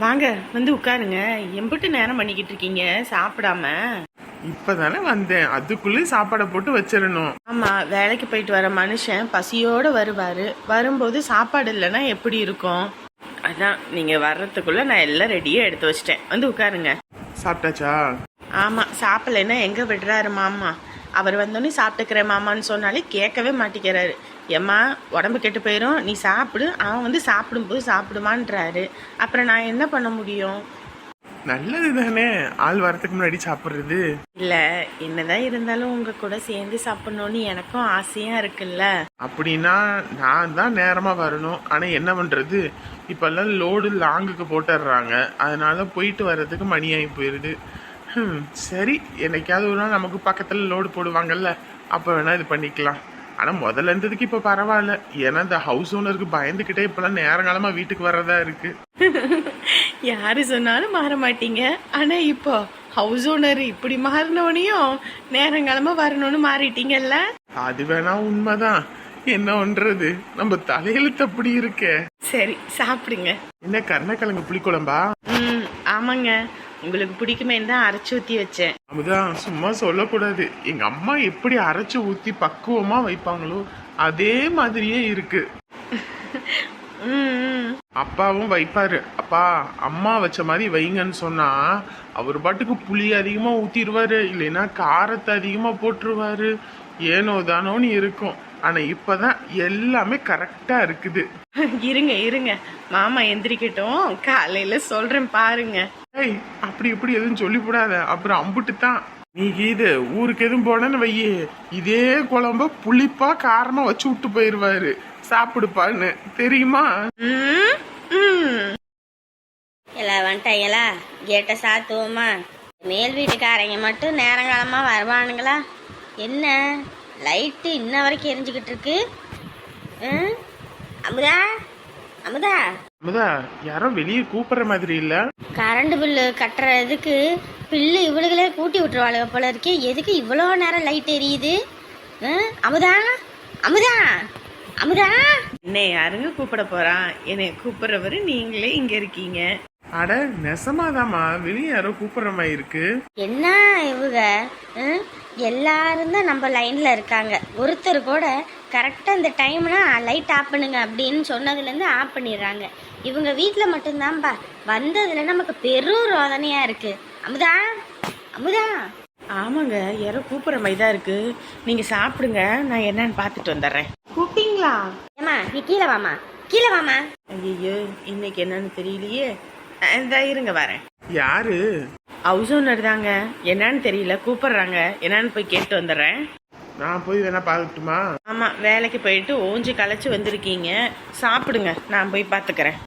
வாங்க வந்து உட்காருங்க. எம்பிட்டு நேரம் பண்ணிக்கிட்டு இருக்கீங்க சாப்பிடாம? இப்பதானே வந்தேன், அதுக்குள்ளே சாப்பாடை போட்டு வச்சிடணும். ஆமா, வேலைக்கு போயிட்டு வர மனுஷன் பசியோட வருவாரு. வரும்போது சாப்பாடு இல்லைன்னா எப்படி இருக்கும்? அதான் நீங்க வர்றதுக்குள்ள நான் எல்லாம் ரெடியா எடுத்து வச்சிட்டேன். வந்து உட்காருங்க. சாப்பிட்டாச்சா? ஆமா, சாப்பிடலைன்னா எங்க விடுறாரு மாமா? அவர் வந்தோடனே சாப்பிட்டுக்கிறேன் மாமான்னு சொன்னாலே கேட்கவே மாட்டேங்கிறாரு. ஏம்மா உடம்பு கெட்டு போயிடும், நீ சாப்பிடு. அவன் வந்து சாப்பிடும்போது சாப்பிடுமான்றாரு. அப்புறம் நான் என்ன பண்ண முடியும்? நல்லது தானே ஆள் வரத்துக்கு முன்னாடி சாப்பிட்றது. இல்ல, என்னதான் இருந்தாலும் உங்க கூட சேர்ந்து சாப்பிடணும்னு எனக்கும் ஆசையா இருக்குல்ல. அப்படின்னா நான் தான் நேரமா வரணும். ஆனா என்ன பண்றது, இப்பெல்லாம் லோடு லாங்குக்கு போட்டுடுறாங்க. அதனால போயிட்டு வர்றதுக்கு மணி ஆகி போயிடுது. சரி, என்னைக்காவது ஒரு நாள் நமக்கு பக்கத்துல லோடு போடுவாங்கல்ல, அப்ப வேணா இது பண்ணிக்கலாம். ஆனா முதல்ல இருந்ததுக்கு இப்ப பரவாயில்ல. ஏன்னா இந்த ஹவுஸ் ஓனருக்கு பயந்துகிட்டே இப்பெல்லாம் நேரங்காலமா வீட்டுக்கு வர்றதா இருக்கு. யாரு சொன்னாலும் மாற மாட்டீங்க. ஆனா இப்போ ஹவுஸ் ஓனர் இப்படி மாறினவனையும் நேரங்காலமா வரணும்னு மாறிட்டீங்கல்ல. அது வேணா உண்மைதான். என்ன பண்றது, நம்ம தலையெழுத்து அப்படி இருக்கே. சரி சாப்பிடுங்க. என்ன கருணக்கிழங்கு புளிக்குழம்பா? ஆமாங்க, உங்களுக்கு பிடிக்குமேன்னு தான் அரைச்சி ஊத்தி வச்சேன். அதுதான், சும்மா சொல்லக்கூடாது. எங்க அம்மா எப்படி அரைச்சு ஊத்தி பக்குவமா வைப்பாங்களோ அதே மாதிரியே இருக்கு. அப்பாவும் வைப்பாரு. அப்பா அம்மா வச்ச மாதிரி வைங்கன்னு சொன்னா அவர் பாட்டுக்கு புளி அதிகமா ஊத்திடுவாரு, இல்லைன்னா காரத்தை அதிகமா போட்டுருவாரு. ஏனோ தானோன்னு இருக்கும். ஆனா இப்பதான் எல்லாமே கரெக்டா இருக்குது. இருங்க இருங்க, மாமா எந்திரிக்கட்டும், காலையில சொல்றேன் பாருங்க. ஏய், அப்படி இப்படி எதுவும் சொல்லிவிடாத, அப்புறம் அம்புட்டு தான். நீ இது ஊருக்கு எதுவும் போனன்னு வையே, இதே குழம்ப புளிப்பா காரமா வச்சு விட்டு போயிருவாரு. சாப்பிடுப்பான்னு தெரியுமா? எல்லாம் வந்துட்டாங்களா? கேட்டை சாத்துவோமா? மேல் வீட்டுக்காரங்க மட்டும் நேரங்காலமா வருவானுங்களா? என்ன லைட்டு இன்ன வரைக்கும் எரிஞ்சுக்கிட்டு இருக்கு? அமுதா அமுதா அமுதா, யாரோ வெளியே கூப்பிடுற மாதிரி இல்ல? கரண்ட் பில்லு கட்டுறதுக்கு பில்லு இவளுகளே கூட்டி விட்டுருவாளுக போல இருக்கே. எதுக்கு இவ்வளோ நேரம் லைட் எரியுது? அமுதா அமுதா அமுதா. என்னை யாருங்க கூப்பிட போறான்? என்னை கூப்பிடுறவரு நீங்களே இங்க இருக்கீங்க. அட நெசமாதாமா, வெளியே யாரோ கூப்பிடுற மாதிரி இருக்கு. என்ன இவங்க எல்லாரும் தான் நம்ம லைன்ல இருக்காங்க. ஒருத்தர் கூட கரெக்டாக இந்த டைம்னா லைட் ஆஃப் பண்ணுங்க அப்படின்னு சொன்னதுலேருந்து ஆஃப் பண்ணிடுறாங்க. இவங்க வீட்டில் மட்டும்தான்ப்பா வந்ததுல நமக்கு பெரும் ரோதனையா இருக்கு. அமுதா அமுதா. ஆமாங்க, யாரோ கூப்பிடுற மாதிரி தான் இருக்கு. நீங்க சாப்பிடுங்க, நான் என்னன்னு பார்த்துட்டு வந்துடுறேன். கூப்பிட்டீங்களா? ஏமா நீ கீழே வாமா, கீழே வாமா. ஐயோ, இன்னைக்கு என்னன்னு தெரியலையே. இந்த இருங்க வரேன். யாரு? ஹவுஸ் ஓனர் தாங்க. என்னன்னு தெரியல, கூப்பிடுறாங்க. என்னன்னு போய் கேட்டு வந்துடுறேன். நான் போய் வேணா பார்க்கட்டுமா? ஆமா, வேலைக்கு போயிட்டு ஓஞ்சி களைச்சு வந்திருக்கீங்க. சாப்பிடுங்க, நான் போய் பார்த்துக்கிறேன்.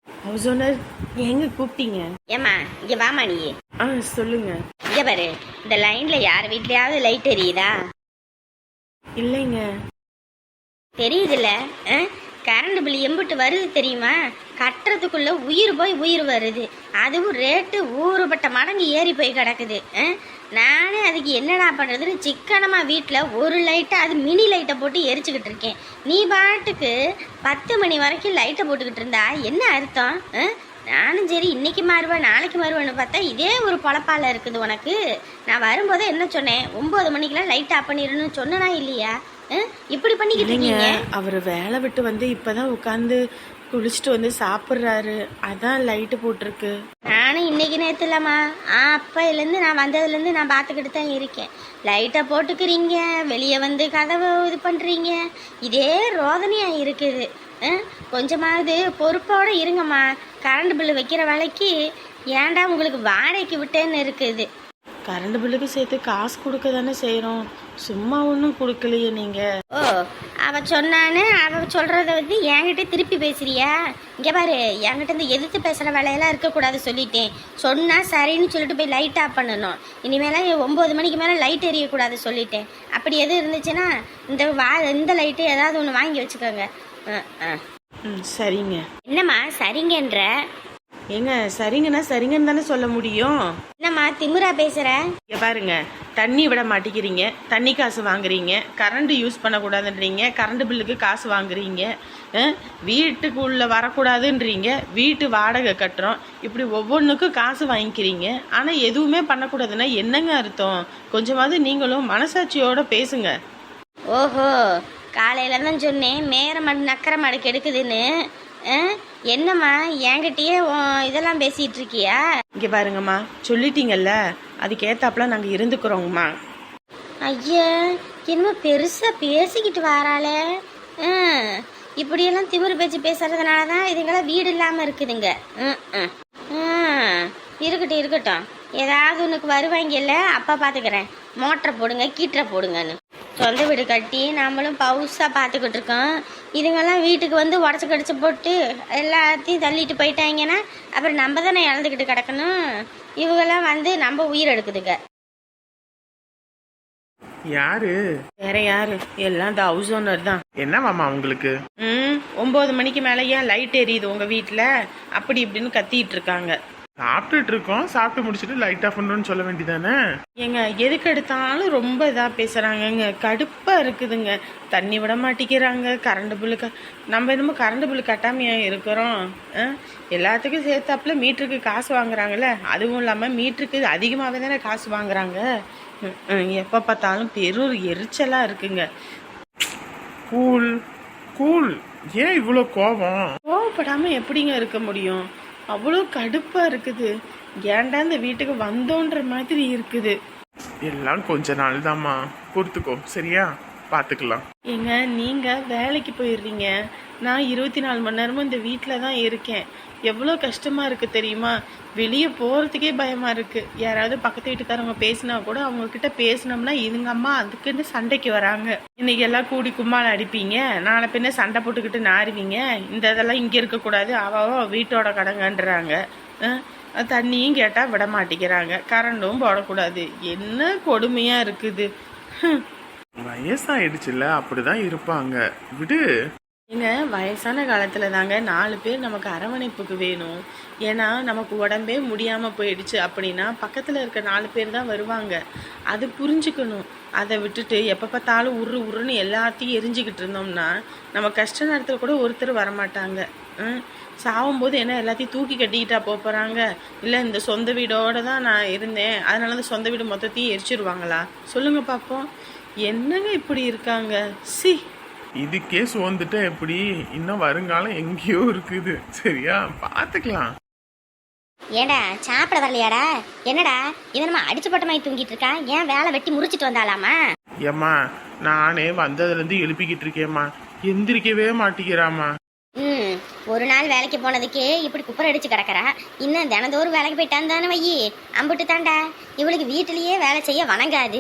ஹவுஸ் ஓனர், எங்க கூப்பிட்டீங்க? ஏமா இங்க வாமா நீ. சொல்லுங்க. இங்க பாரு, இந்த லைன்ல யார் வீட்லயாவது லைட் எரியுதா? இல்லைங்க. தெரியுதுல்ல, கரண்ட் பில் எம்பிட்டு வருது தெரியுமா? கட்டுறதுக்குள்ள உயிர் போய் உயிர் வருது. அதுவும் ரேட்டு ஊறுபட்ட மடங்கு ஏறி போய் கிடக்குது. நானே அதுக்கு என்னடா பண்ணுறதுன்னு சிக்கனமாக வீட்டில் ஒரு லைட்டை, அது மினி லைட்டை போட்டு எரிச்சுக்கிட்டு இருக்கேன். நீ பாட்டுக்கு 10 மணி வரைக்கும் லைட்டை போட்டுக்கிட்டு இருந்தா என்ன அர்த்தம்? நானும் சரி இன்னைக்கு மாறுவேன் நாளைக்கு மாறுவேன்னு பார்த்தா இதே ஒரு பொழப்பால இருக்குது உனக்கு. நான் வரும்போது என்ன சொன்னேன்? 9 மணிக்கெல்லாம் லைட் ஆஃப் பண்ணிடணும்னு சொன்னா இல்லையா? இப்படி பண்ணிக்கிட்டு இருக்கீங்க. அவர் வேலை விட்டு வந்து இப்பதான் உட்காந்து குளிச்சுட்டு வந்து சாப்பிட்றாரு, அதான் லைட்டு போட்டிருக்கு. நானும் இன்னைக்கு நேற்று இல்லம்மா, அப்பையிலேருந்து நான் வந்ததுலேருந்து நான் பார்த்துக்கிட்டு தான் இருக்கேன். லைட்டை போட்டுக்கிறீங்க, வெளியே வந்து கதவை இது பண்ணுறீங்க, இதே ரோதனையாக இருக்குது. கொஞ்சமாவது பொறுப்போடு இருங்கம்மா. கரண்ட் பில்லு வைக்கிற வேலைக்கு ஏன்டா உங்களுக்கு வாடகைக்கு விட்டேன்னு இருக்குது. கரண்ட் பில்லுக்கு சேர்த்து காசு கொடுக்க தானே செய்கிறோம், சும்மா ஒன்றும் கொடுக்கலையே நீங்கள். ஓ, அவ சொன்னான்னு அவ சொல்கிறத வந்து என்கிட்ட திருப்பி பேசுறியா? இங்கே பாரு, என்கிட்ட இந்த எதிர்த்து பேசுகிற வேலையெல்லாம் இருக்கக்கூடாது சொல்லிட்டேன். சொன்னால் சரின்னு சொல்லிட்டு போய் லைட் ஆஃப் பண்ணணும். இனிமேலாம் 9 மணிக்கு மேலே லைட் எரியக்கூடாது சொல்லிட்டேன். அப்படி எதுவும் இருந்துச்சுன்னா இந்த லைட்டு ஏதாவது ஒன்று வாங்கி வச்சுக்கோங்க. சரிங்க. என்னம்மா சரிங்கன்ற? ஏங்க சரிங்கண்ணா சரிங்கன்னு தானே சொல்ல முடியும். என்னம்மா திமிரா பேசுற? இங்க பாருங்க, தண்ணி விட மாட்டேங்கிறீங்க, தண்ணி காசு வாங்குறீங்க, கரண்ட் யூஸ் பண்ணக்கூடாதுன்றீங்க, கரண்ட் பில்லுக்கு காசு வாங்குறீங்க, வீட்டுக்குள்ள வரக்கூடாதுன்றீங்க, வீட்டு வாடகை கட்டுறோம், இப்படி ஒவ்வொன்றுக்கும் காசு வாங்கிக்கிறீங்க. ஆனால் எதுவுமே பண்ணக்கூடாதுன்னா என்னங்க அர்த்தம்? கொஞ்சமாவது நீங்களும் மனசாட்சியோட பேசுங்க. ஓஹோ, காலையில தான் சொன்னேன் மேற மாடு நக்கர மாடு கெடுக்குதுன்னு. என்னம்மா என்கிட்டயே இதெல்லாம் பேசிட்டு இருக்கியா? இங்கே பாருங்கம்மா, சொல்லிட்டீங்கல்ல, அதுக்கேத்தாப்புல நாங்கள் இருந்துக்கிறோங்கம்மா. ஐயா, என்னமோ பெருசா பேசிக்கிட்டு வாராளே. இப்படியெல்லாம் திமிரு பேச்சு பேசுறதுனால தான் இதுங்களாம் வீடு இல்லாம இருக்குதுங்க. இருக்கட்டும் இருக்கட்டும், ஏதாவது உனக்கு வருவாங்கல்ல, அப்பா பாத்துக்கிறேன். மோட்டரை போடுங்க கீட்டரை போடுங்கன்னு சொந்த வீடு கட்டி நம்மளும் பவுசா பார்த்துக்கிட்டு இருக்கோம். இதுங்கெல்லாம் வீட்டுக்கு வந்து உடச்சி கடிச்சு போட்டு எல்லாத்தையும் தள்ளிட்டு போயிட்டாங்கன்னா அப்புறம் நம்ம தானே இழந்துக்கிட்டு கிடக்கணும். இவங்கெல்லாம் வந்து நம்ம உயிர் எடுக்குதுங்க. யாரு? வேற யாரு? எல்லாம் இந்த ஹவுஸ் ஓனர் தான். என்ன மாமா உங்களுக்கு? 9 மணிக்கு மேலே ஏன் லைட் எரியுது உங்க வீட்டில்? அப்படி இப்படின்னு கத்திட்டு இருக்காங்க. சாப்பிட்டுட்டு இருக்கோம், சாப்பிட்டு முடிச்சுட்டு லைட் ஆஃப் பண்ணணும்னு சொல்ல வேண்டியதானே? ஏங்க எதுக்கு எடுத்தாலும் ரொம்ப இதாக பேசுகிறாங்கங்க, கடுப்பாக இருக்குதுங்க. தண்ணி விட மாட்டேங்கிறாங்க, கரண்ட் பில்லு நம்ம என்னமோ கரண்ட் பில்லு கட்டாமையாக இருக்கிறோம். எல்லாத்துக்கும் சேர்த்தாப்புல மீட்டருக்கு காசு வாங்குறாங்கல்ல, அதுவும் இல்லாமல் மீட்டருக்கு அதிகமாகவே தானே காசு வாங்குறாங்க. எப்போ பார்த்தாலும் பெரும் எரிச்சலாக இருக்குங்க. கூல் கூல், ஏன் இவ்வளோ கோபம்? கோவப்படாமல் எப்படிங்க இருக்க முடியும்? அவ்வளோ கடுப்பாக இருக்குது. ஏன்டா இந்த வீட்டுக்கு வந்தோன்ற மாதிரி இருக்குது. எல்லாம் கொஞ்ச நாள் தாம்மா, பொறுத்துக்கோ, சரியா? பார்த்துக்கலாம். ஏங்க நீங்கள் வேலைக்கு போயிடுறீங்க, நான் 24 மணி நேரமும் இந்த வீட்டில் தான் இருக்கேன். எவ்வளோ கஷ்டமாக இருக்குது தெரியுமா? வெளியே போகிறதுக்கே பயமாக இருக்குது. யாராவது பக்கத்து வீட்டுக்காரவங்க பேசினா கூட அவங்கக்கிட்ட பேசினோம்னா இதுங்க அம்மா அதுக்குன்னு சண்டைக்கு வராங்க. இன்னைக்கு எல்லாம் கூடி கும்மால் அடிப்பீங்க, நாளை பின்ன சண்டை போட்டுக்கிட்டு நாருவீங்க. இந்த இதெல்லாம் இங்கே இருக்கக்கூடாது, அவ வீட்டோட கடங்கன்றாங்க. தண்ணியும் கேட்டால் விட மாட்டேங்கிறாங்க, கரண்டும் போடக்கூடாது. என்ன கொடுமையாக இருக்குது. வயசாயிடுச்சுல்ல, அப்படிதான் இருப்பாங்க, விடு. ஏங்க வயசான காலத்தில் தாங்க 4 பேர் நமக்கு அரவணைப்புக்கு வேணும். ஏன்னா நமக்கு உடம்பே முடியாமல் போயிடுச்சு அப்படின்னா பக்கத்தில் இருக்க 4 பேர் தான் வருவாங்க. அது புரிஞ்சுக்கணும். அதை விட்டுட்டு எப்போ பார்த்தாலும் உருன்னு எல்லாத்தையும் எரிஞ்சிக்கிட்டு இருந்தோம்னா நம்ம கஷ்ட நேரத்தில் கூட ஒருத்தர் வரமாட்டாங்க. சாகும்போது என்ன எல்லாத்தையும் தூக்கி கட்டிக்கிட்டா போகிறாங்க? இல்லை இந்த சொந்த வீடோடு தான் நான் இருந்தேன் அதனால அந்த சொந்த வீடு மொத்தத்தையும் எரிச்சிருவாங்களா? சொல்லுங்கள் பார்ப்போம். என்னங்க இப்படி இருக்காங்க? சி, இதுக்கே சோர்ந்துட்டா எப்படி? இன்னும் வருங்காலம் எங்கேயோ இருக்குது, சரியா? பார்த்துக்கலாம். ஏடா சாப்பிட வரலையாடா? என்னடா இவன் நம்ம அடிச்சு போட்ட மாதிரி தூங்கிட்டு இருக்கா? ஏன் வேலை வெட்டி முறிச்சிட்டு வந்தாலாமா? ஏம்மா, நானே வந்ததுலேருந்து எழுப்பிக்கிட்டு இருக்கேம்மா, எந்திரிக்கவே மாட்டேங்கிறாம்மா. ஒரு நாள் வேலைக்கு போனதுக்கே இப்படி குப்பரை அடிச்சு கிடக்கிறா. இன்னும் தினந்தோறும் வேலைக்கு போயிட்டான் தானே வையி, அம்பிட்டு தாண்டா. இவளுக்கு வீட்டிலேயே வேலை செய்ய வணங்காது.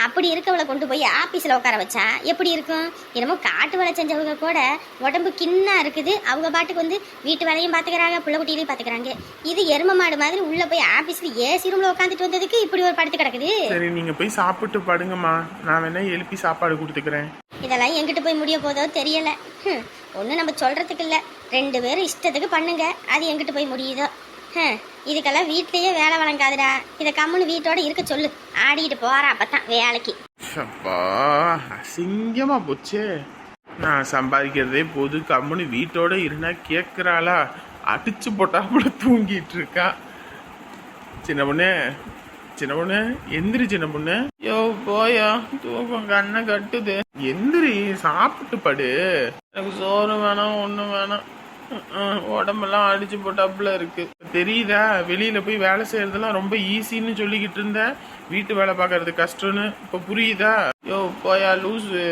அப்படி இருக்கவளை கொண்டு போய் ஆபீஸ்ல உட்கார வச்சா எப்படி இருக்கும்? என்னமோ காட்டு வேலை செஞ்சவங்க கூட உடம்பு கிண்ணா இருக்குது, அவங்க பாட்டுக்கு வந்து வீட்டு வேலையும் பாத்துக்கிறாங்க, பிள்ளை குட்டியிலையும் பாத்துக்கிறாங்க. இது எரும மாடு மாதிரி உள்ள போய் ஆபீஸ்ல ஏசி ரூம்ல உட்காந்துட்டு வந்ததுக்கு இப்படி ஒரு படுத்து கிடக்குது. சரி, நீங்க போய் சாப்பிட்டு படுங்கம்மா, நான் வேணா எழுப்பி சாப்பாடு கொடுத்துக்கிறேன். இதெல்லாம் எங்கிட்ட போய் முடிய போதோ தெரியல. ஒன்றும் நம்ம சொல்றதுக்கு இல்லை, 2 பேரும் இஷ்டத்துக்கு பண்ணுங்க, அது எங்கிட்ட போய் முடியுதோ. இதுக்கெல்லாம் வீட்லயே வேலை வழங்காதுடா. இதை கம்முன்னு வீட்டோட இருக்க சொல்லு, ஆடிட்டு போறா அப்பதான் வேலைக்கு. அப்பா, அசிங்கமா போச்சு. நான் சம்பாதிக்கிறதே போது, கம்முன்னு வீட்டோட இருந்தா கேட்குறாளா? அடிச்சு போட்டாப்புல தூங்கிட்டு இருக்கா. சின்ன பொண்ணு, சின்ன பொண்ணு எந்திரி. சின்ன பொண்ணு, யோ போயா, தூக்கம் கண்ணை கட்டுது. எந்திரி, சாப்பிட்டு படு. எனக்கு சோறு வேணாம், ஒன்றும் வேணாம். உடம்பெல்லாம் அடிச்சு போட்டாப்புல இருக்கு. தெரியுதா? வெளியில போய் வேலை செய்யறதெல்லாம் ரொம்ப ஈஸின்னு சொல்லிக்கிட்டு இருந்த, வீட்டு வேலை பார்க்கறது கஷ்டம்னு இப்ப புரியுதா? யோ போயா லூசு.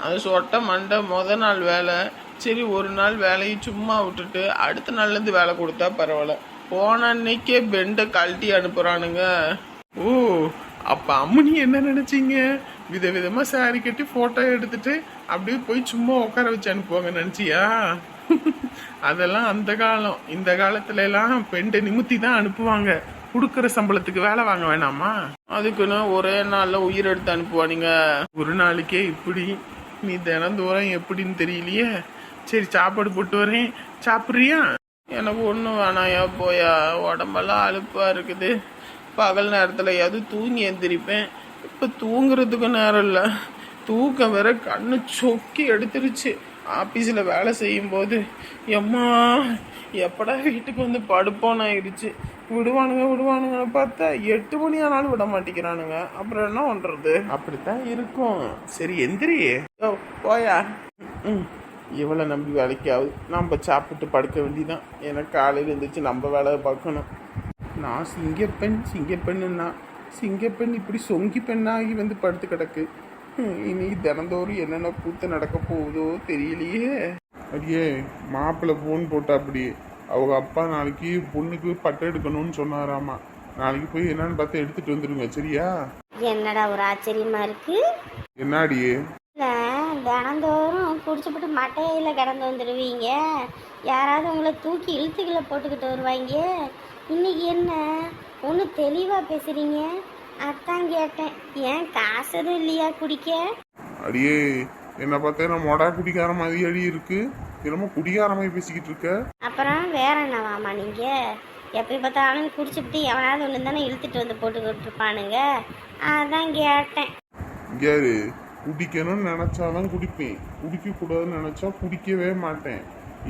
அது சொட்ட மண்டை. நாள் வேலை சரி, ஒரு நாள் வேலையை சும்மா விட்டுட்டு அடுத்த நாள்ல இருந்து வேலை கொடுத்தா பரவாயில்ல. போன அன்னைக்கே பெண்டை கழட்டி அனுப்புறானுங்க. ஓ, அப்ப அம்மனி என்ன நினைச்சீங்க? விதவிதமா சாரி கட்டி போட்டோ எடுத்துட்டு அப்படியே போய் சும்மா உட்கார வச்சு அனுப்புவாங்க நினைச்சியா? அதெல்லாம் அந்த காலம். இந்த காலத்துல எல்லாம் பெண்டை நிமித்தி தான் அனுப்புவாங்க. கொடுக்குற சம்பளத்துக்கு வேலை வாங்க வேணாமா? அதுக்குன்னு ஒரே நாள்ல உயிர் எடுத்து அனுப்புவானுங்க. ஒரு நாளைக்கே இப்படி, நீ தினந்தோறும் எப்படின்னு தெரியலையே. சரி, சாப்பாடு போட்டு வரேன், சாப்பிட்றியா? எனக்கு ஒன்றும் வேணாயா போயா, உடம்பெல்லாம் அலுப்பாக இருக்குது. பகல் நேரத்துலையாவது தூங்கி எந்திரிப்பேன். இப்போ தூங்குறதுக்கு நேரம் இல்லை. தூக்கம் வேற கண்ணு சொக்கி எடுத்துருச்சு. ஆஃபீஸில் வேலை செய்யும்போது எம்மா எப்படா வீட்டுக்கு வந்து படுப்போன்னு ஆயிடுச்சு. விடுவானுங்கன்னு பார்த்தா 8 மணி ஆனாலும் விட மாட்டேங்கிறானுங்க. அப்புறம் என்ன பண்ணுறது? அப்படித்தான் இருக்கும். சரி எந்திரி. ஓ போயா. இவளை நம்பி வேலைக்காவது நம்ம சாப்பிட்டு படுக்க வேண்டிதான். எனக்கு காலையில் எழுந்திரிச்சு நம்ம வேலையை பார்க்கணும். நான் சிங்கப்பெண்ணுன்னா சிங்கப்பெண் இப்படி சொங்கி பெண்ணாகி வந்து படுத்து கிடக்கு. இனி தினந்தோறும் என்னென்ன கூத்து நடக்க போகுதோ தெரியலையே. அடியே மாப்பிள்ளை ஃபோன் போட்டா அப்படி அவங்க அப்பா நாளைக்கு பொண்ணுக்கு பட்டை எடுக்கணும்னு சொன்னாராமா. நாளைக்கு போய் என்னன்னு பார்த்து எடுத்துட்டு வந்துடுங்க சரியா? என்னடா ஒரு ஆச்சரியமா இருக்கு. என்னாடியே தினந்தோறும் குடிச்சுப்பட்டு மட்டையில கிடந்து வந்துடுவீங்க. யாராவது உங்களை தூக்கி இழுத்துக்களை போட்டுக்கிட்டு வருவாங்க. இன்னைக்கு என்ன ஒன்று தெளிவாக பேசுறீங்க? அதான் கேட்டேன். ஏன் காசு எதுவும் இல்லையா குடிக்க? அடியே என்ன பார்த்தா நான் மொடா குடிக்கார மாதிரி அடி இருக்கு. என்னமோ குடிகார மாதிரி பேசிக்கிட்டு இருக்க. அப்புறம் வேற என்னவாமா நீங்க? எப்படி பார்த்தாலும் குடிச்சுப்பிட்டு எவனாவது ஒன்று தானே இழுத்துட்டு வந்து போட்டுக்கிட்டு இருப்பானுங்க. அதான் கேட்டேன். யாரு குடிக்கணும்னு நினைச்சாதான் குடிப்பேன், குடிக்க கூடாதுன்னு நினைச்சா குடிக்கவே மாட்டேன்.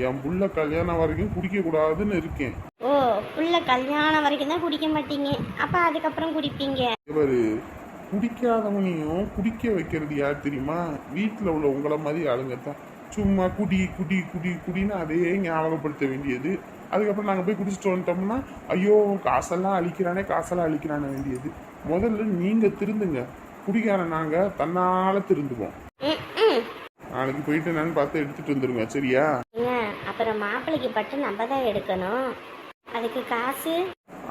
என் புள்ள கல்யாணம் வரைக்கும் குடிக்க கூடாதுன்னு இருக்கேன். ஓ புள்ள கல்யாணம் வரைக்கும் தான் குடிக்க மாட்டீங்க, அப்ப அதுக்கப்புறம் குடிப்பீங்க? இவரு குடிக்காதவனையும் குடிக்க வைக்கிறது யார் தெரியுமா? வீட்டில் உள்ள உங்களை மாதிரி ஆளுங்கத்தான். சும்மா குடி குடி குடி குடின்னு அதையே ஞாபகப்படுத்த வேண்டியது. அதுக்கப்புறம் நாங்கள் போய் குடிச்சிட்டு வந்துட்டோம்னா ஐயோ காசெல்லாம் அழிக்கிறானே வேண்டியது. முதல்ல நீங்கள் திருந்துங்க. குடிக்கார நாங்கள் தன்னால் திருந்துவோம். நாளைக்கு போயிட்டு என்னன்னு பார்த்து எடுத்துட்டு வந்துருங்க சரியா? அப்புறம் மாப்பிள்ளைக்கு பட்டு நம்ம தான் எடுக்கணும். அதுக்கு காசு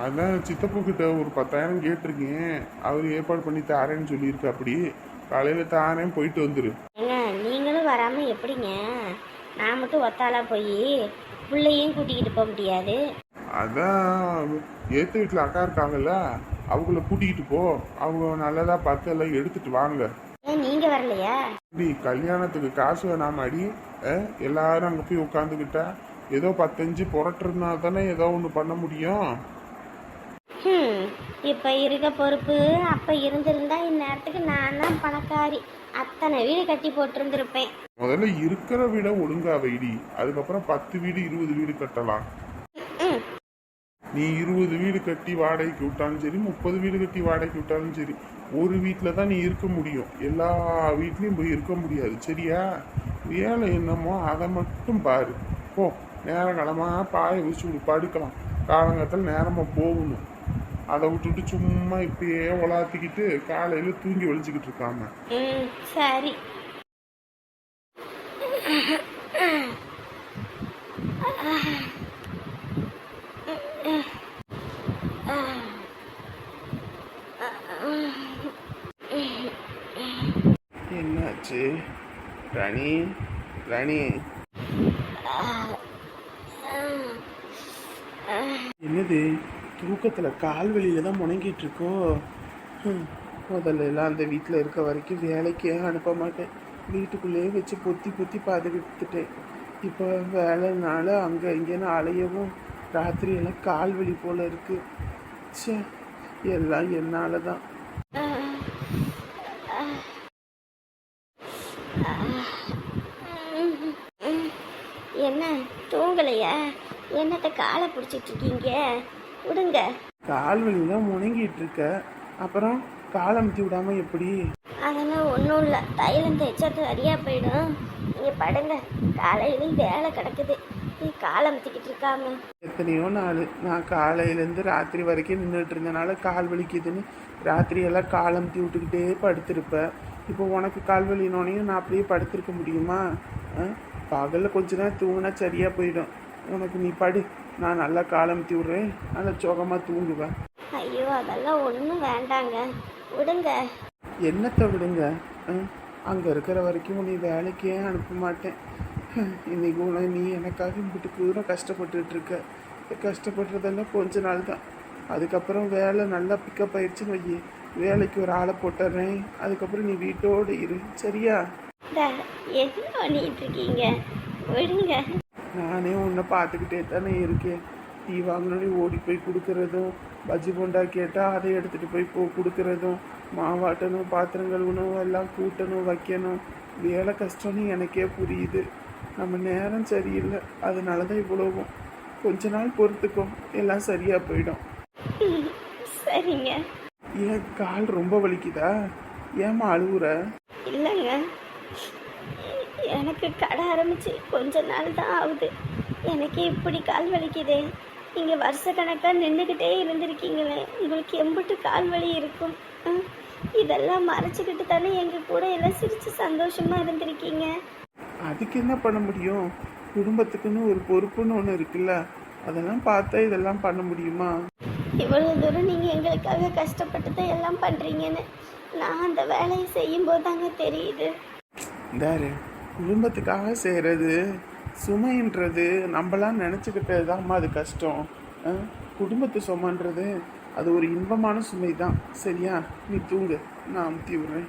அதான் சித்தப்பு கிட்ட ஒரு 10,000 கேட்டிருக்கேன். அவர் ஏற்பாடு பண்ணி தாரேன்னு சொல்லியிருக்கு. அப்படி காலையில் தாரேன், போயிட்டு வந்துரு. ஏங்க நீங்களும் வராம எப்படிங்க? நான் மட்டும் ஒத்தாளா போய் பிள்ளையும் கூட்டிக்கிட்டு போக முடியாது. அதான் ஏத்த வீட்டில் அக்கா இருக்காங்கல்ல, அவங்கள கூட்டிக்கிட்டு போ. அவங்க நல்லதா பார்த்து எல்லாம் எடுத்துட்டு வாங்க. ஏன் நீங்க வரலையா? இப்படி கல்யாணத்துக்கு காசு வேணாமாடி? எல்லாரும் அங்கே போய் உட்காந்துக்கிட்டா ஏதோ 10 புரட்டுறதுனா தானே ஏதோ ஒன்று பண்ண முடியும். இப்ப இருக்க பொறுப்பு அப்ப இருந்திருந்தா இந்நேரத்துக்கு நான் தான் பணக்காரி. அத்தனை வீடு கட்டி போட்டிருந்திருப்பேன். முதல்ல இருக்கிற வீட ஒழுங்கா வைடி, அதுக்கப்புறம் 10 வீடு 20 வீடு கட்டலாம். நீ 20 வீடு கட்டி வாடகைக்கு விட்டாலும் சரி, 30 வீடு கட்டி வாடகைக்கு விட்டாலும் சரி, ஒரு வீட்டில் தான் நீ இருக்க முடியும். எல்லா வீட்லேயும் போய் இருக்க முடியாது சரியா? வேலை என்னமோ அதை மட்டும் பாரு. போ, நேரங்காலமாக பாயை வச்சு படுக்கலாம். காலங்காலத்தில் நேரமாக போகணும். அதை விட்டுட்டு சும்மா இப்பயே உலாத்திக்கிட்டு காலையில் தூங்கி வலிச்சுக்கிட்டு இருக்காம. சரி. என்னாச்சு ராணி? ராணி என்னது தூக்கத்தில் கால் வலியில தான் முணங்கிட்டு இருக்கோ? முதல்ல எல்லாம் அந்த வீட்டில் இருக்க வரைக்கும் வேலைக்கே அனுப்ப மாட்டேன். வீட்டுக்குள்ளேயே வச்சு பொத்தி பொத்தி பாதுகாத்துட்டேன். இப்போ வேலைனால அங்கே இங்கேன்னு அலையவும் ராத்திரியெல்லாம் கால் வலி போல இருக்கு. சே, எல்லாம் என்னால தான். என்ன தூங்கலையா? என்னத்த காலை பிடிச்சிட்டு இருக்கீங்க? விடுங்க. கால் வலி தான் முணங்கிட்டு இருக்க, அப்புறம் காலை அமுத்தி விடாம எப்படி? அதெல்லாம் ஒன்றும் இல்லை, தைலம் தேய்ச்சது சரியாக போயிடும். நீங்கள் படுங்க, காலையிலையும் வேலை கிடக்குது. நீ காலை அமுத்திக்கிட்டு இருக்காம எத்தனையோ நாள் நான் காலையிலேருந்து ராத்திரி வரைக்கும் நின்றுட்டு இருந்தனால கால் வலிக்குதுன்னு ராத்திரியெல்லாம் கால் அமுத்தி விட்டுக்கிட்டே படுத்திருப்பேன். இப்போ உனக்கு கால் வலினோனையும் நான் அப்படியே படுத்திருக்க முடியுமா? பகலில் கொஞ்ச நேரம் தூங்கினா சரியாக போயிடும். உனக்கு நீ படு, நான் நல்லா கால் அமுத்தி விட்றேன், நல்லா சுகமாக தூங்குவேன். ஐயோ அதெல்லாம் ஒன்றும் வேண்டாங்க, விடுங்க. என்னத்தை விடுங்க? அங்கே இருக்கிற வரைக்கும் நீ வேலைக்கே அனுப்ப மாட்டேன். இன்னைக்கு உனக்கு நீ எனக்காக இப்படி தூரம் கஷ்டப்பட்டுட்டு இருக்க. கஷ்டப்படுறதெல்லாம் கொஞ்ச நாள் தான். அதுக்கப்புறம் வேலை நல்லா பிக்கப் ஆயிடுச்சுன்னு வை, வேலைக்கு ஒரு ஆளை போட்டுறேன். அதுக்கப்புறம் நீ வீட்டோடு இரு சரியா? என்ன பண்ணிட்டு இருக்கீங்க? விடுங்க. நானே உன்னை பார்த்துக்கிட்டே தானே இருக்கேன். டீ வாங்கினோடனே ஓடி போய் கொடுக்கறதும், பஜ்ஜி போண்டா கேட்டால் அதை எடுத்துகிட்டு போய் கொடுக்கறதும், மாவாட்டணும், பாத்திரம் கழுவணும், எல்லாம் கூட்டணும், வைக்கணும், வேலை கஷ்டம்னு எனக்கே புரியுது. நம்ம நேரம் சரியில்லை, அதனால தான் இவ்வளவும். கொஞ்ச நாள் பொறுத்துக்கோ, எல்லாம் சரியாக போயிடும். சரிங்க. ஏன் கால் ரொம்ப வலிக்குதா? ஏம்மா அழுகுற? இல்லைங்க, எனக்கு கடை ஆரம்பித்து கொஞ்ச நாள் தான் ஆகுது. எனக்கு இப்படி கால் வலிக்குதே. நீங்கள் வருஷக்கணக்காக நின்றுக்கிட்டே இருந்திருக்கீங்களே, உங்களுக்கு எம்பிட்டு கால் வலி இருக்கும். இதெல்லாம் மறைச்சிக்கிட்டு தானே எங்கள் கூட எல்லாம் சிரித்து சந்தோஷமாக இருந்திருக்கீங்க. அதுக்கு என்ன பண்ண முடியும்? குடும்பத்துக்குன்னு ஒரு பொறுப்புன்னு ஒன்று இருக்குல்ல, அதெல்லாம் பார்த்தா இதெல்லாம் பண்ண முடியுமா? இவ்வளோ தூரம் நீங்கள் எங்களுக்காக கஷ்டப்பட்டு தான் எல்லாம் பண்ணுறீங்கன்னு நான் அந்த வேலையை செய்யும்போது தாங்க தெரியுது. இந்தாரு, குடும்பத்துக்காக செய்கிறது சுமைன்றது நம்மளாம் நினச்சிக்கிட்டது தான்மா அது கஷ்டம். குடும்பத்தை சுமன்றது அது ஒரு இன்பமான சுமை தான். சரியா? நீ தூங்கு, நான் அமுத்தி விடுறேன்.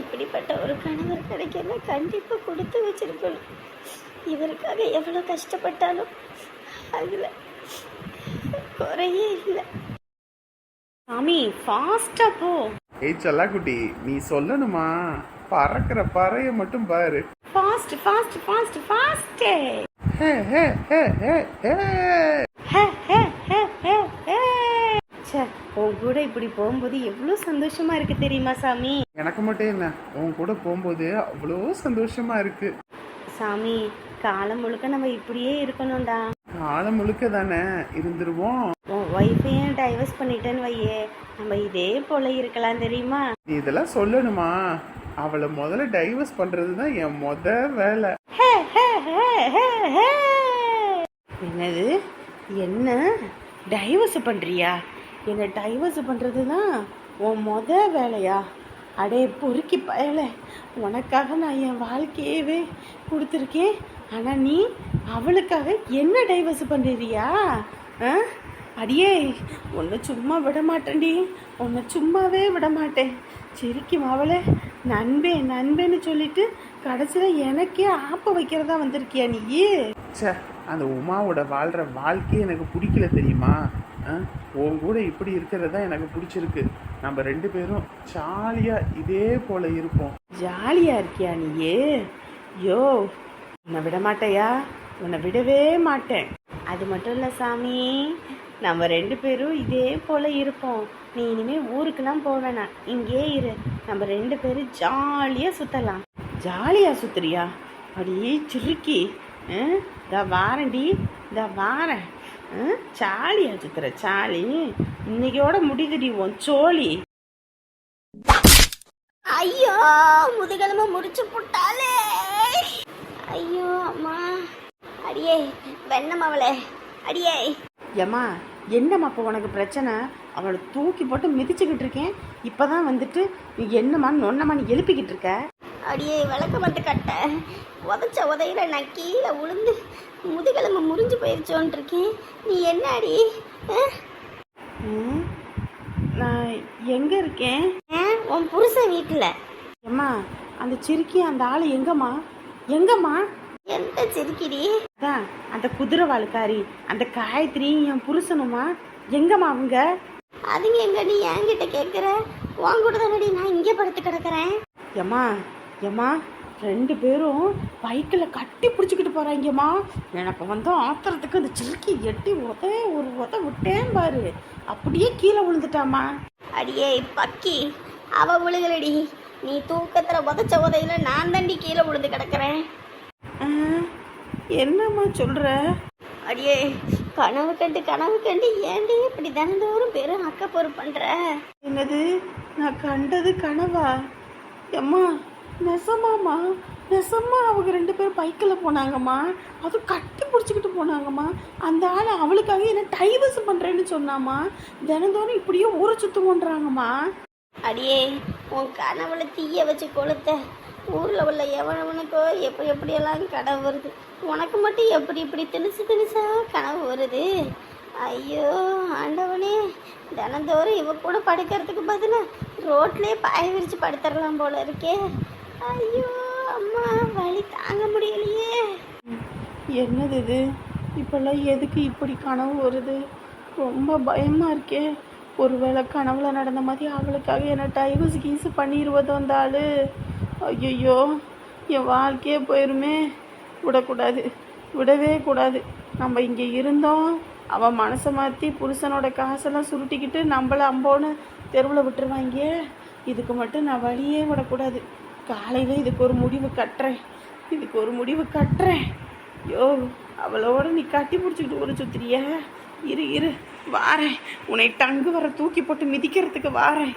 இப்படிப்பட்ட ஒரு கணவர் கிடைக்கல கண்டிப்பாக கொடுத்து வச்சிருக்கணும். இவருக்காக எவ்வளோ கஷ்டப்பட்டாலும் அதில் குறையே இல்லை. சாமி ஃபாஸ்டா போ. ஏய் செல்லாக்குட்டி, நீ சொல்லணுமா? பறக்கிற பறைய மட்டும் பாரு. Fast fast fast fast. Hey hey hey hey hey. Hey hey hey hey hey. ச்சே, உன் கூட இப்படி போகும்போது எவ்வளோ சந்தோஷமா இருக்கு தெரியுமா சாமி? எனக்கு மட்டும் என்ன, உன் கூட போகும்போது அவ்வளோ சந்தோஷமா இருக்கு. சாமி, காலம் முழுக்க நம்ம இப்படியே இருக்கணும்டா. காலம் முழுக்க தானே இருந்துருவோம். உன் ஒய்ஃபையும் டைவர்ஸ் பண்ணிட்டேன்னு வையே, நம்ம இதே போல இருக்கலாம் தெரியுமா? நீ இதெல்லாம் சொல்லணுமா? அவளை முதல்ல டைவர்ஸ் பண்றது தான் என் வேலை. என்னது? என்ன டைவர்ஸ் பண்றியா? என்ன டைவர்ஸ் பண்றது தான் உன் வேலையா? அடே பொறுக்கி பயல, உனக்காக நான் என் வாழ்க்கையவே கொடுத்துருக்கேன். ஆனால் நீ அவளுக்காக என்ன டைவர்ஸ் பண்ணுறியா? அடியே, உன்னை சும்மா விட மாட்டேன்டி, உன்னை சும்மாவே விட மாட்டேன். சரிக்கும் அவளை நண்பேன் நண்பேன்னு சொல்லிட்டு கடைசியில் எனக்கே ஆப்ப வைக்கிறதா வந்திருக்கியா நீ? சே, அந்த உமாவோட வாழ்கிற வாழ்க்கையே எனக்கு பிடிக்கல தெரியுமா? உன் கூட இப்படி இருக்கிறது தான் எனக்கு பிடிச்சிருக்கு. நம்ம 2 பேரும் ஜாலியாக இதே போல் இருப்போம். ஜாலியாக இருக்கியா நீயே? யோ, உன்னை விட மாட்டேயா? உன்னை விடவே மாட்டேன். அது மட்டும் இல்லை சாமி, நம்ம 2 பேரும் இதே போல் இருப்போம். நீ இனிமேல் ஊருக்கெல்லாம் போவேணா, இங்கே இரு. நம்ம 2 பேரும் ஜாலியாக சுற்றலாம். ஜாலியாக சுற்றுறியா? அப்படியே சிறுக்கி, இதா வாரண்டி, இதா வாரேன். சாலியாக சுற்றுற சாலி, இன்னைக்கோட முடிதுடி உன் சோழி. ஐயோ, முதுகெலும்பு முடிச்சு போட்டாலே. ஐயோ அம்மா, அடியே வெண்ணம் அவளே, அடியே. ஏம்மா, என்னம்மா இப்போ உனக்கு பிரச்சனை? அவளை தூக்கி போட்டு மிதிச்சுக்கிட்டு இருக்கேன். இப்போ தான் வந்துட்டு நீ என்னம்மா நொன்னம்மா நீ எழுப்பிக்கிட்டு இருக்க? அடியே விளக்க மட்டும் கட்ட உதச்ச உதையில நான் கீழே உளுந்து முதுகெலும்பு முறிஞ்சு போயிருச்சோன்னு இருக்கேன். நீ என்ன அடி? நான் எங்கே இருக்கேன்? உன் புருஷன் வீட்டில். ஏம்மா, அந்த சிறுக்கி அந்த ஆள் எங்கம்மா? எங்கம்மா? எந்த சிறுக்கிடி? அதான் அந்த குதிரைவாளுக்காரி, அந்த காயத்ரி என் புருஷனுமா? எங்கம்மா அவங்க? அதுங்க எங்க? நீ என்கிட்ட கேட்குற? உன் கூட தானடி நான் இங்கே படுத்து கிடக்குறேன். ஏம்மா ஏம்மா, 2 பேரும் பைக்கில் கட்டி பிடிச்சிக்கிட்டு போகிறாங்கம்மா. எனக்கு வந்து ஆத்திரத்துக்கு அந்த சிறுக்கி எட்டி ஒரு உத விட்டேன் பாரு, அப்படியே கீழே விழுந்துட்டாம்மா. அடியே பக்கி, அவ விழுகலடி. நீ தூக்கத்தில் உதச்ச உதையில நான் தாண்டி கீழே விழுந்து கிடக்குறேன். என்னம்மா சொல்கிற? அடியே கனவு கண்டு ஏன்டி இப்படி தினந்தோறும் பேரும் அக்கப்பொரு பண்ணுற? என்னது? நான் கண்டது கனவா? அம்மா நெசமாம்மா, நெசமா அவங்க 2 பேரும் பைக்கில் போனாங்கம்மா. அதுவும் கட்டி பிடிச்சிக்கிட்டு போனாங்கம்மா. அந்த ஆள் அவளுக்காக என்ன டைவர்ஸ் பண்ணுறேன்னு சொன்னாம்மா. தினந்தோறும் இப்படியே ஊரை சுற்றுவோன்றாங்கம்மா. அடியே, உன் கனவுல தீய வச்சு கொளுத்த ஊரில் உள்ள எவனவனுக்கோ எப்படியெல்லாம் கனவு வருது. உனக்கு மட்டும் இப்படி திணிசா கனவு வருது. ஐயோ ஆண்டவனே, தினந்தோறும் இவ கூட படுக்கிறதுக்கு பதிலாக ரோட்லேயே பாய விரிச்சு படுத்துடலாம் போல இருக்கே. ஐயோ அம்மா, வலி தாங்க முடியலையே. என்னது இது? இப்போல்லாம் எதுக்கு இப்படி கனவு வருது? ரொம்ப பயமாக இருக்கே. ஒருவேளை கனவுல நடந்த மாதிரி அவளுக்காக என்ன டைவர்ஸ் கீஸு பண்ணிடுவதோ அந்த ஆள். ஐயோ, என் வாழ்க்கையே போயிருமே. விடக்கூடாது, விடவே கூடாது. நம்ம இங்கே இருந்தோம், அவன் மனசை மாற்றி புருஷனோட காசெல்லாம் சுருட்டிக்கிட்டு நம்மளை அம்போன்னு தெருவில் விட்டுருவாங்க. இதுக்கு மட்டும் நான் வழியே விடக்கூடாது. காலையில் இதுக்கு ஒரு முடிவு கட்டுறேன். ஐயோ, அவளோட நீ கட்டி பிடிச்சிக்கிட்டு ஒரு சுத்திரியா? இரு வாரேன். உன்னை டங்கு வர தூக்கி போட்டு மிதிக்கிறதுக்கு வாரேன்.